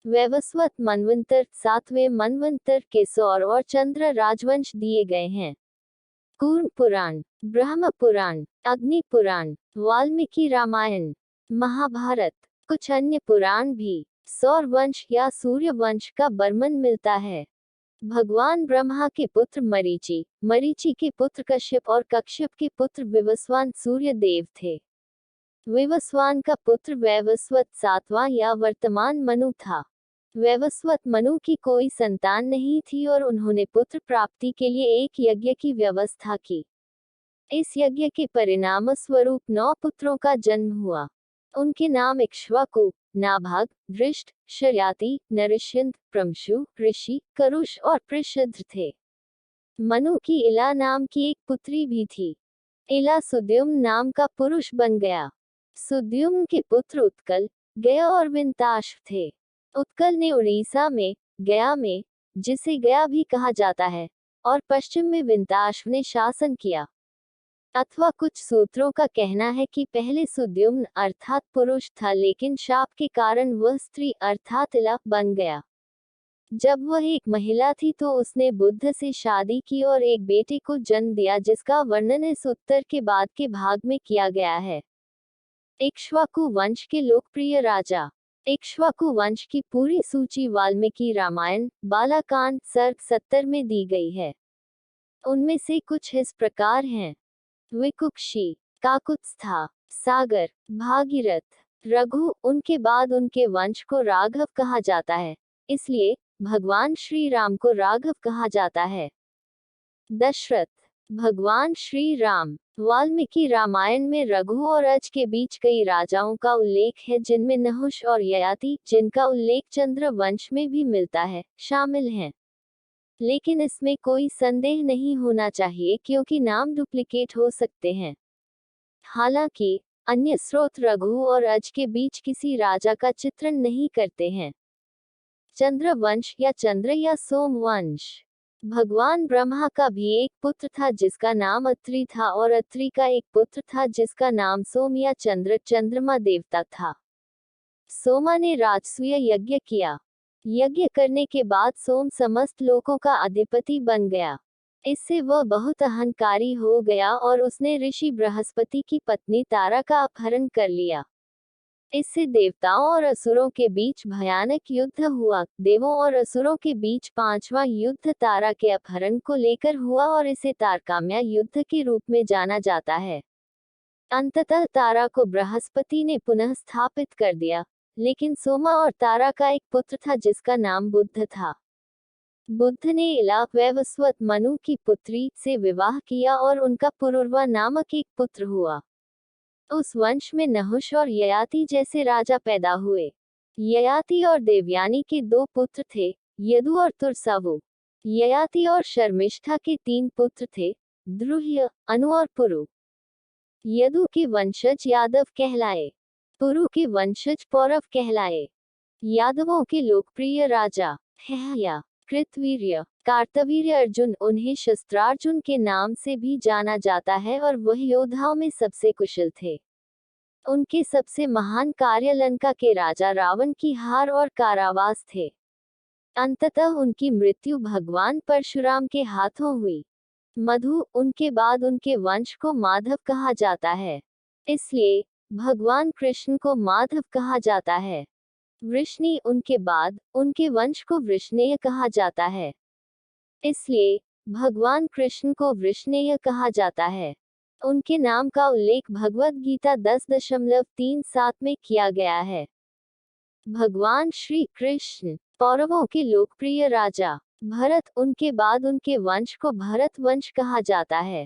वैवस्वत मनवंतर 7वें मनवंतर के सौर और चंद्र राजवंश दिए गए हैं। कूर्म पुराण, ब्रह्म पुराण, अग्नि पुराण, वाल्मीकि रामायण, महाभारत, कुछ अन्य पुराण भी। सौर वंश या सूर्य वंश का वर्णन मिलता है। भगवान ब्रह्मा के पुत्र मरीचि, मरीचि के पुत्र कश्यप और कश्यप के पुत्र विवस्वान सूर्य देव थे। विवस्वान का पुत्र वैवस्वत 7वां या वर्तमान मनु था। वैवस्वत मनु की कोई संतान नहीं थी और उन्होंने पुत्र प्राप्ति के लिए एक यज्ञ की व्यवस्था की। इस यज्ञ के परिणाम स्वरूप 9 पुत्रों का जन्म हुआ। उनके नाम इक्ष्वाकु, नाभाग, दृष्ट, शर्याति, नरिश्यंत, प्रमशु, ऋषि, करुष और पृषद्र थे। मनु की इला नाम की एक पुत्री भी थी। इला सुद्युम्न नाम का पुरुष बन गया। सुद्युम्न के पुत्र उत्कल, गया और विंताश थे। उत्कल ने उड़ीसा में, गया में, जिसे गया भी कहा जाता है, और पश्चिम में विंताश ने शासन किया। अथवा कुछ सूत्रों का कहना है कि पहले सुद्युम्न अर्थात पुरुष था, लेकिन शाप के कारण वह स्त्री अर्थात इला बन गया। जब वह एक महिला थी तो उसने बुद्ध से शादी की और एक बेटे को जन्म दिया, जिसका वर्णन इस उत्तर के बाद के भाग में किया गया है। इक्ष्वाकु वंश के लोकप्रिय राजा। इक्ष्वाकु वंश की पूरी सूची वाल्मीकि रामायण, बालाकांड सर्ग 70 में दी गई है। उनमें से कुछ इस प्रकार हैं। विकुक्षी, काकुत्स्था, सागर, भागीरथ, रघु। उनके बाद उनके वंश को राघव कहा जाता है, इसलिए भगवान श्री राम को राघव कहा जाता है। दशरथ, भगवान श्री राम। वाल्मीकि रामायण में रघु और अज के बीच कई राजाओं का उल्लेख है, जिनमें नहुष और ययाति, जिनका उल्लेख चंद्र वंश में भी मिलता है, शामिल हैं। लेकिन इसमें कोई संदेह नहीं होना चाहिए क्योंकि नाम डुप्लीकेट हो सकते हैं। हालांकि अन्य स्रोत रघु और अज के बीच किसी राजा का चित्रण नहीं करते हैं। चंद्र वंश या चंद्र या सोम वंश। भगवान ब्रह्मा का भी एक पुत्र था जिसका नाम अत्रि था, और अत्रि का एक पुत्र था जिसका नाम सोम या चंद्र, चंद्रमा देवता था। सोमा ने राजसूय यज्ञ किया। यज्ञ करने के बाद सोम समस्त लोकों का अधिपति बन गया। इससे वह बहुत अहंकारी हो गया और उसने ऋषि बृहस्पति की पत्नी तारा का अपहरण कर लिया। इससे देवताओं और असुरों के बीच भयानक युद्ध हुआ। देवों और असुरों के बीच 5वां युद्ध तारा के अपहरण को लेकर हुआ और इसे तारकाम्या युद्ध के रूप में जाना जाता है। अंततः तारा को बृहस्पति ने पुनः स्थापित कर दिया, लेकिन सोमा और तारा का एक पुत्र था जिसका नाम बुद्ध था। बुद्ध ने इला वैवस्वत मनु की पुत्री से विवाह किया और उनका पुरुरवा नामक एक पुत्र हुआ। उस वंश में नहुष और ययाति जैसे राजा पैदा हुए। ययाति और देवयानी के 2 पुत्र थे, यदु और तुरसावु। ययाति और शर्मिष्ठा के 3 पुत्र थे, द्रुह्य, अनु और पुरु। यदु के वंशज यादव कहलाए। पुरु के वंशज पौरव कहलाए। यादवों के लोकप्रिय राजा हैया, कृतवीर्य, कार्तवीर्य अर्जुन, उन्हें शस्त्रार्जुन के नाम से भी जाना जाता है और वह योद्धाओं में सबसे कुशल थे। उनके सबसे महान कार्य लंका के राजा रावण की हार और कारावास थे। अंततः उनकी मृत्यु भगवान परशुराम के हाथों हुई। मधु, उनके बाद उनके वंश को माधव कहा जाता है, इसलिए भगवान कृष्ण को माधव कहा जाता है। वृष्णि, उनके बाद उनके वंश को वृष्णेय कहा जाता है, इसलिए भगवान कृष्ण को वृष्णेय कहा जाता है। उनके नाम का उल्लेख भगवद गीता 10.37 में किया गया है। भगवान श्री कृष्ण, पौरवों के लोकप्रिय राजा भरत, उनके बाद उनके वंश को भरत वंश कहा जाता है।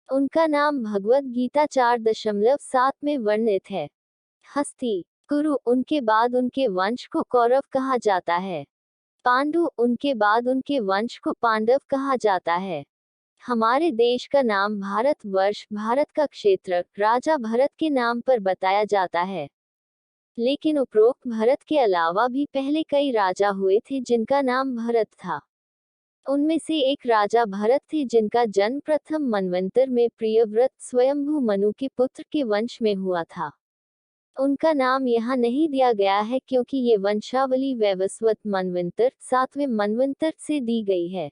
उनका नाम भगवद गीता 4.7 में वर्णित है। हस्ती, कुरु, उनके बाद उनके वंश को कौरव कहा जाता है। पांडु, उनके बाद उनके वंश को पांडव कहा जाता है। हमारे देश का नाम भारत वर्ष, भारत का क्षेत्र राजा भरत के नाम पर बताया जाता है। लेकिन उपरोक्त भरत के अलावा भी पहले कई राजा हुए थे जिनका नाम भरत था। उनमें से एक राजा भरत थे जिनका जन्म प्रथम मनवंतर में प्रियव्रत स्वयंभू मनु के पुत्र के वंश में हुआ था। उनका नाम यहाँ नहीं दिया गया है क्योंकि ये वंशावली वैवस्वत मनवंतर 7वें मनवंतर से दी गई है।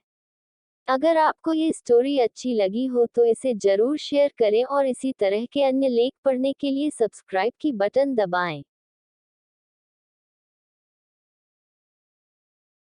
अगर आपको ये स्टोरी अच्छी लगी हो तो इसे जरूर शेयर करें और इसी तरह के अन्य लेख पढ़ने के लिए सब्सक्राइब की बटन दबाएं।